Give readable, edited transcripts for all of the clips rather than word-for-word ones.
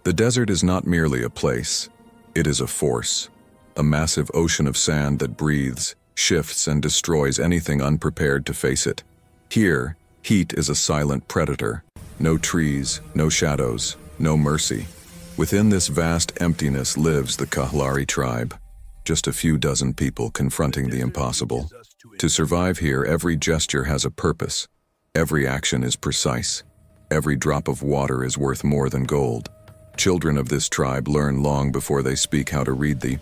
The desert is not merely a place, it is a force, a massive ocean of sand that breathes, shifts, and destroys anything unprepared to face it. Here, heat is a silent predator. No trees, no shadows, no mercy. Within this vast emptiness lives the Kalahari tribe, just a few dozen people confronting the impossible. To survive here, every gesture has a purpose. Every action is precise. Every drop of water is worth more than gold. Children of this tribe learn long before they speak how to read the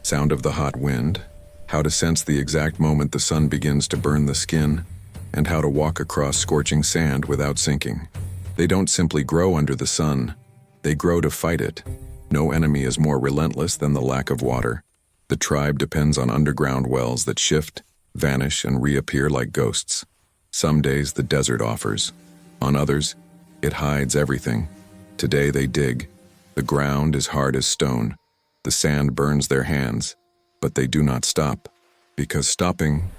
sound of the hot wind, how to sense the exact moment the sun begins to burn the skin, and how to walk across scorching sand without sinking. They don't simply grow under the sun, they grow to fight it. No enemy is more relentless than the lack of water. The tribe depends on underground wells that shift, vanish, and reappear like ghosts. Some days the desert offers. On others, it hides everything. Today they dig. The ground is hard as stone. The sand burns their hands, but they do not stop, because stopping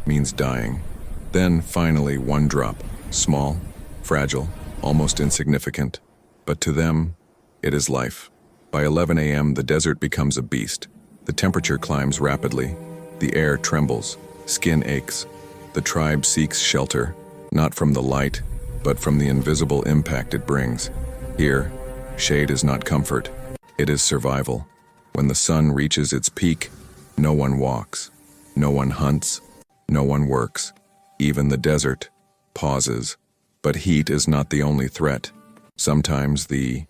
means dying. Then, finally, one drop, small, fragile, almost insignificant, but to them, it is life. By 11 a.m., the desert becomes a beast. The temperature climbs rapidly. The air trembles. Skin aches. The tribe seeks shelter, not from the light, but from the invisible impact it brings. Here, shade is not comfort. It is survival. When the sun reaches its peak, no one walks. No one hunts. No one works. Even the desert pauses. But heat is not the only threat. Sometimes the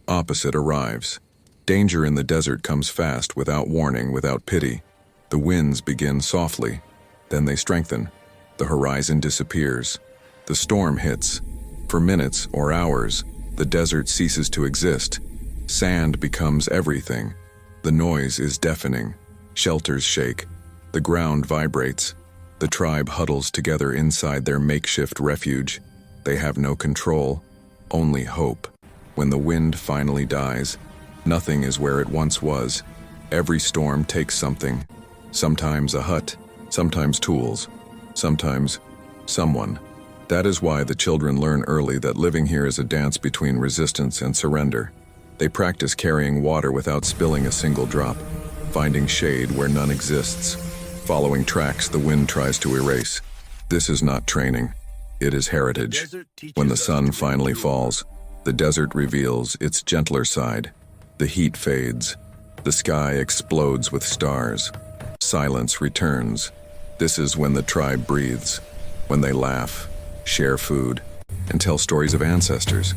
opposite arrives. Danger in the desert comes fast, without warning, without pity. The winds begin softly, then they strengthen. The horizon disappears. The storm hits. For minutes or hours, the desert ceases to exist. Sand becomes everything. The noise is deafening. Shelters shake. The ground vibrates. The tribe huddles together inside their makeshift refuge. They have no control, only hope. When the wind finally dies, nothing is where it once was. Every storm takes something. Sometimes a hut, sometimes tools, sometimes someone. That is why the children learn early that living here is a dance between resistance and surrender. They practice carrying water without spilling a single drop, finding shade where none exists, following tracks the wind tries to erase. This is not training. It is heritage. When the sun finally falls, the desert reveals its gentler side. The heat fades. The sky explodes with stars. Silence returns. This is when the tribe breathes, when they laugh, share food, and tell stories of ancestors,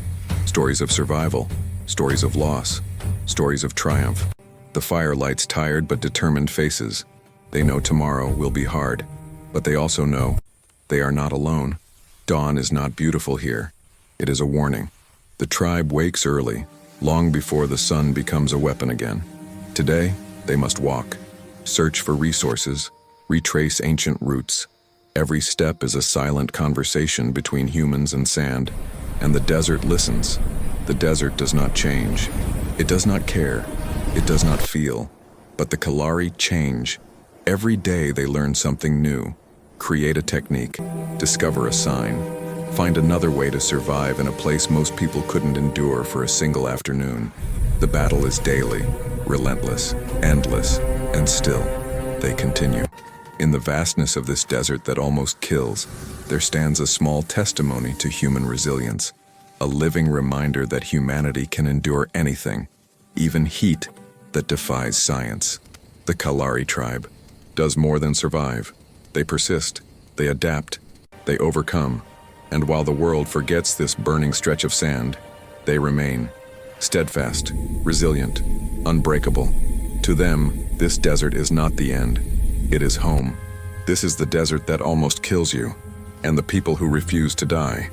stories of survival, stories of loss, stories of triumph. The fire lights tired but determined faces. They know tomorrow will be hard, but they also know they are not alone. Dawn is not beautiful here. It is a warning. The tribe wakes early, long before the sun becomes a weapon again. Today, they must walk, search for resources, retrace ancient roots. Every step is a silent conversation between humans and sand, and the desert listens. The desert does not change. It does not care. It does not feel. But the Kalahari change. Every day they learn something new, create a technique, discover a sign, find another way to survive in a place most people couldn't endure for a single afternoon. The battle is daily, relentless, endless, and still, they continue. In the vastness of this desert that almost kills, there stands a small testimony to human resilience, a living reminder that humanity can endure anything, even heat that defies science. The Kalahari tribe does more than survive. They persist, they adapt, they overcome, and while the world forgets this burning stretch of sand, they remain steadfast, resilient, unbreakable. To them, this desert is not the end. It is home. This is the desert that almost kills you, and the people who refuse to die.